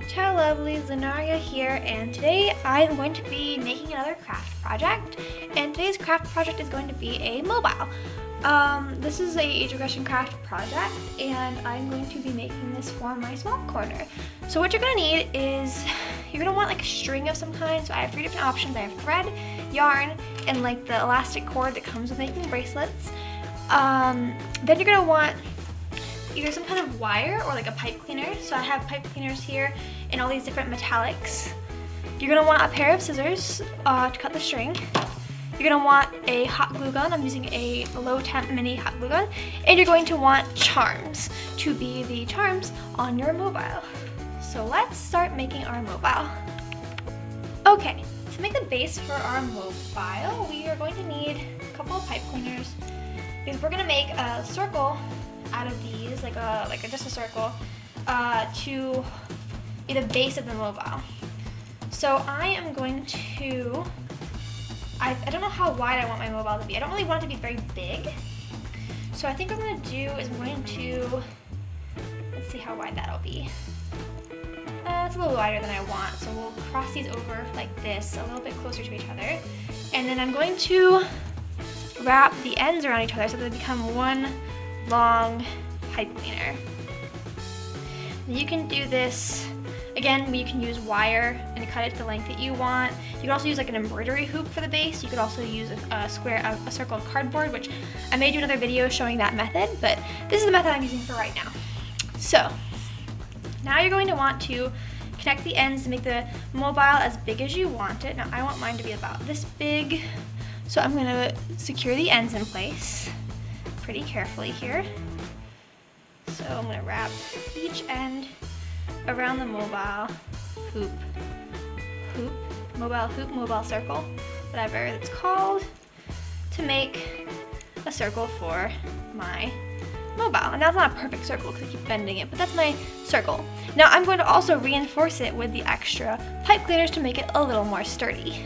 Ciao lovelies, Lunaria here, and today I'm going to be making another craft project, and today's craft project is going to be a mobile. This is a age regression craft project, and I'm going to be making this for my small corner. So what you're going to need is, you're going to want like a string of some kind. So I have 3 different options. I have thread, yarn, and like the elastic cord that comes with making bracelets. Then you're going to want either some kind of wire or like a pipe cleaner. So I have pipe cleaners here in all these different metallics. You're gonna want a pair of scissors to cut the string. You're gonna want a hot glue gun. I'm using a low temp mini hot glue gun. And you're going to want charms to be the charms on your mobile. So let's start making our mobile. Okay, to make the base for our mobile, we are going to need a couple of pipe cleaners because we're gonna make a circle out of these, just a circle, to be the base of the mobile. So I am going to, I don't know how wide I want my mobile to be. I don't really want it to be very big. So I think what I'm going to do is I'm going to, let's see how wide that'll be. It's a little wider than I want, so we'll cross these over like this, a little bit closer to each other. And then I'm going to wrap the ends around each other so that they become one long pipe cleaner. You can do this, again, you can use wire and cut it to the length that you want. You can also use like an embroidery hoop for the base. You could also use a circle of cardboard, which I may do another video showing that method, but this is the method I'm using for right now. So, now you're going to want to connect the ends to make the mobile as big as you want it. Now I want mine to be about this big, so I'm gonna secure the ends in place pretty carefully here. So I'm going to wrap each end around the mobile hoop, mobile circle, whatever it's called, to make a circle for my mobile. And that's not a perfect circle because I keep bending it, but that's my circle. Now I'm going to also reinforce it with the extra pipe cleaners to make it a little more sturdy.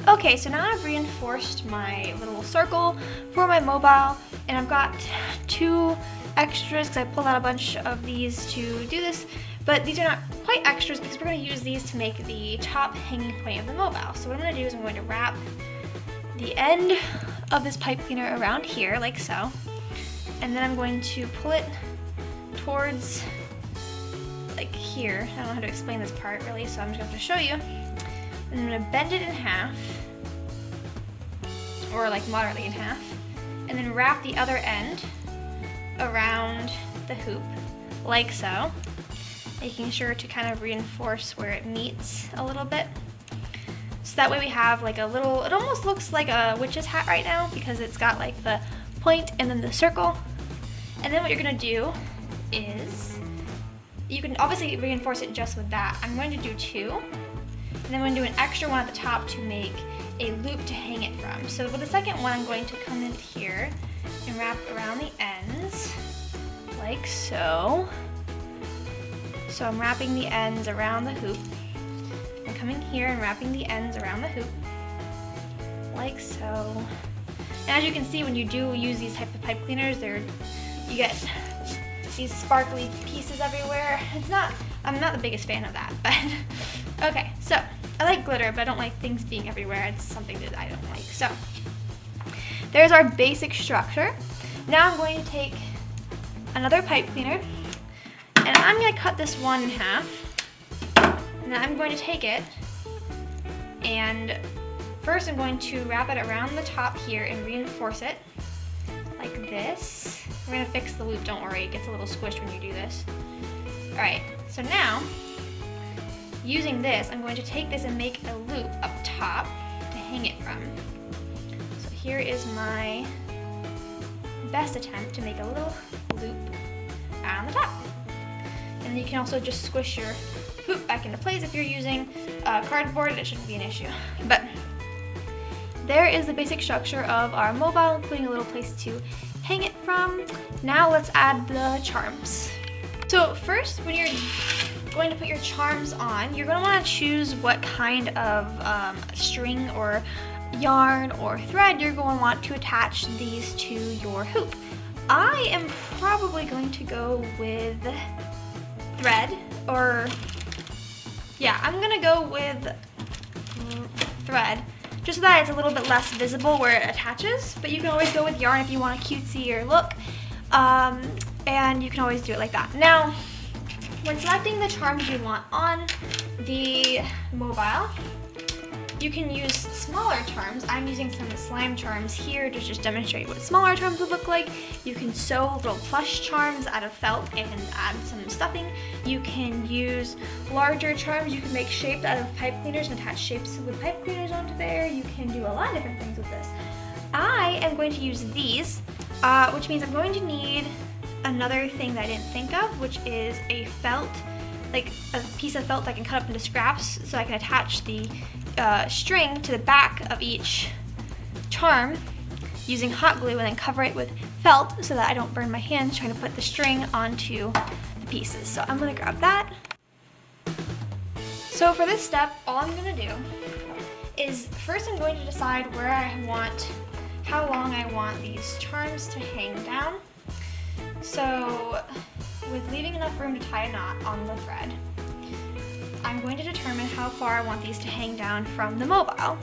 Okay, so now I've reinforced my little circle for my mobile, and I've got 2 extras because I pulled out a bunch of these to do this, but these are not quite extras because we're going to use these to make the top hanging point of the mobile. So what I'm going to do is I'm going to wrap the end of this pipe cleaner around here like so, and then I'm going to pull it towards like here. I don't know how to explain this part really, so I'm just going to show you. And I'm going to bend it in half, or like moderately in half, and then wrap the other end around the hoop, like so, making sure to kind of reinforce where it meets a little bit. So that way we have like a little, it almost looks like a witch's hat right now because it's got like the point and then the circle. And then what you're going to do is, you can obviously reinforce it just with that. I'm going to do 2. And then I'm going to do an extra one at the top to make a loop to hang it from. So with the second one, I'm going to come in here and wrap around the ends, like so. So I'm wrapping the ends around the hoop. I'm coming here and wrapping the ends around the hoop, like so. And as you can see, when you do use these type of pipe cleaners, you get these sparkly pieces everywhere. I'm not the biggest fan of that, but okay, so I like glitter, but I don't like things being everywhere. It's something that I don't like. So there's our basic structure. Now I'm going to take another pipe cleaner, and I'm going to cut this one in half, and then I'm going to take it, and first I'm going to wrap it around the top here and reinforce it like this. We're going to fix the loop, don't worry, it gets a little squished when you do this. Alright, so now, using this, I'm going to take this and make a loop up top to hang it from. So here is my best attempt to make a little loop on the top. And then you can also just squish your hoop back into place if you're using cardboard. It shouldn't be an issue. But there is the basic structure of our mobile, including a little place to hang it from. Now let's add the charms. So first, when you're going to put your charms on, you're going to want to choose what kind of string or yarn or thread you're going to want to attach these to your hoop. I am probably going to go with thread, or Yeah, I'm gonna go with thread, just so that it's a little bit less visible where it attaches, but you can always go with yarn if you want a cutesier look, and you can always do it like that. Now, when selecting the charms you want on the mobile, you can use smaller charms. I'm using some slime charms here to just demonstrate what smaller charms would look like. You can sew little plush charms out of felt and add some stuffing. You can use larger charms. You can make shapes out of pipe cleaners and attach shapes with pipe cleaners onto there. You can do a lot of different things with this. I am going to use these, which means I'm going to need another thing that I didn't think of, which is a felt, like a piece of felt that I can cut up into scraps so I can attach the string to the back of each charm using hot glue and then cover it with felt so that I don't burn my hands trying to put the string onto the pieces. So I'm gonna grab that. So for this step, all I'm gonna do is first I'm going to decide how long I want these charms to hang down. So with leaving enough room to tie a knot on the thread, I'm going to determine how far I want these to hang down from the mobile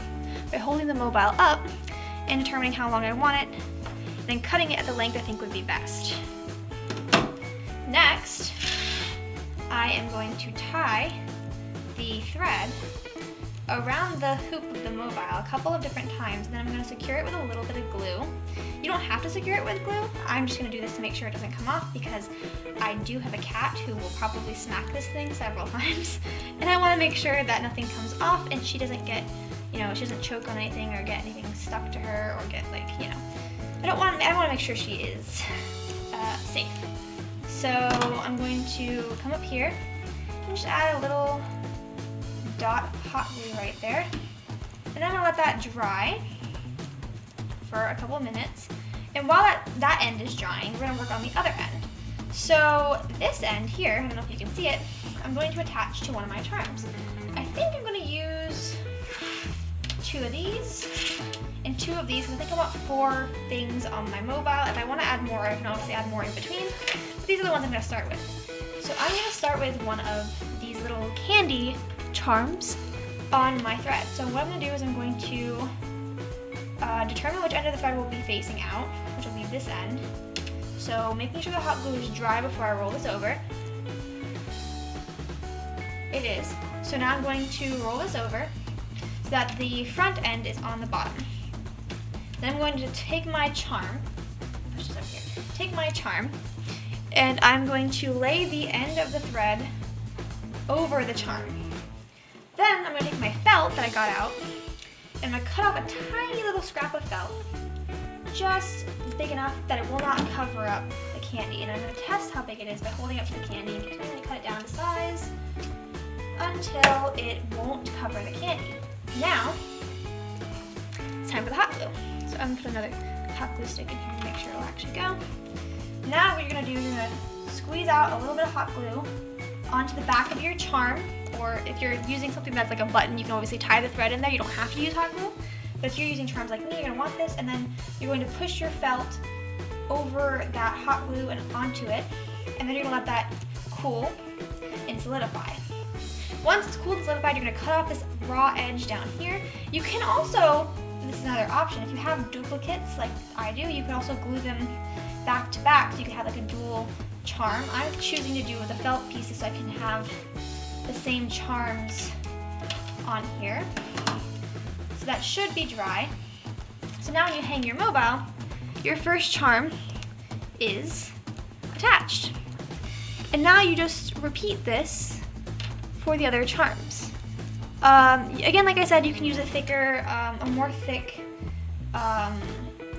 by holding the mobile up and determining how long I want it, and then cutting it at the length I think would be best. Next, I am going to tie the thread around the hoop of the mobile a couple of different times, and then I'm going to secure it with a little bit of glue. You don't have to secure it with glue. I'm just going to do this to make sure it doesn't come off because I do have a cat who will probably smack this thing several times, and I want to make sure that nothing comes off and she doesn't get, she doesn't choke on anything or get anything stuck to her or get I want to make sure she is safe. So I'm going to come up here and just add a little dot of hot glue right there, and I'm gonna let that dry for a couple of minutes. And while that end is drying, we're gonna work on the other end. So this end here, I don't know if you can see it, I'm going to attach to one of my charms. I think I'm gonna use 2 of these and 2 of these, because I think I want 4 things on my mobile. If I want to add more, I can obviously add more in between, but these are the ones I'm gonna start with. So I'm gonna start with one of these little candy charms on my thread. So what I'm going to do is I'm going to determine which end of the thread will be facing out, which will be this end. So making sure the hot glue is dry before I roll this over. It is. So now I'm going to roll this over so that the front end is on the bottom. Then I'm going to take my charm, push this up here, take my charm, and I'm going to lay the end of the thread over the charm. Then I'm going to take my felt that I got out, and I'm going to cut off a tiny little scrap of felt, just big enough that it will not cover up the candy. And I'm going to test how big it is by holding up to the candy and continuing to cut it down to size until it won't cover the candy. Now, it's time for the hot glue. So I'm going to put another hot glue stick in here to make sure it'll actually go. Now what you're going to do is you're going to squeeze out a little bit of hot glue onto the back of your charm, or if you're using something that's like a button, you can obviously tie the thread in there. You don't have to use hot glue, but if you're using charms like me, you're gonna want this, and then you're going to push your felt over that hot glue and onto it, and then you're gonna let that cool and solidify. Once it's cooled and solidified, you're gonna cut off this raw edge down here. You can also, this is another option, if you have duplicates like I do, you can also glue them back to back, so you can have like a dual charm. I'm choosing to do the felt pieces so I can have the same charms on here. So that should be dry. So now when you hang your mobile, your first charm is attached. And now you just repeat this for the other charms. Again, like I said, you can use a thicker, a more thick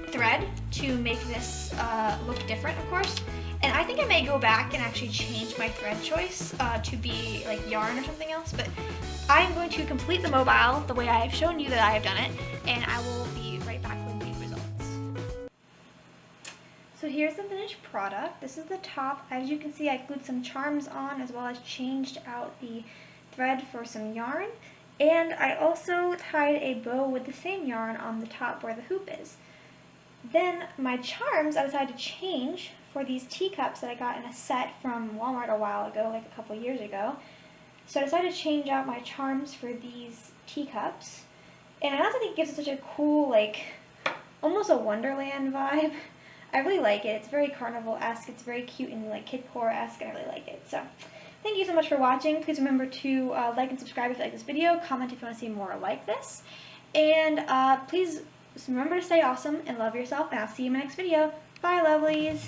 thread to make this look different, of course. And I think I may go back and actually change my thread choice to be like yarn or something else, but I'm going to complete the mobile the way I have shown you that I have done it, and I will be right back with the results. So here's the finished product. This is the top. As you can see, I glued some charms on as well as changed out the thread for some yarn, and I also tied a bow with the same yarn on the top where the hoop is. Then my charms I decided to change for these teacups that I got in a set from Walmart a while ago, like a couple years ago. So I decided to change out my charms for these teacups. And I also think it gives it such a cool, like, almost a Wonderland vibe. I really like it. It's very carnival-esque. It's very cute and like kidcore-esque, and I really like it. So thank you so much for watching. Please remember to like and subscribe if you like this video. Comment if you want to see more like this. And please remember to stay awesome and love yourself. And I'll see you in my next video. Bye, lovelies.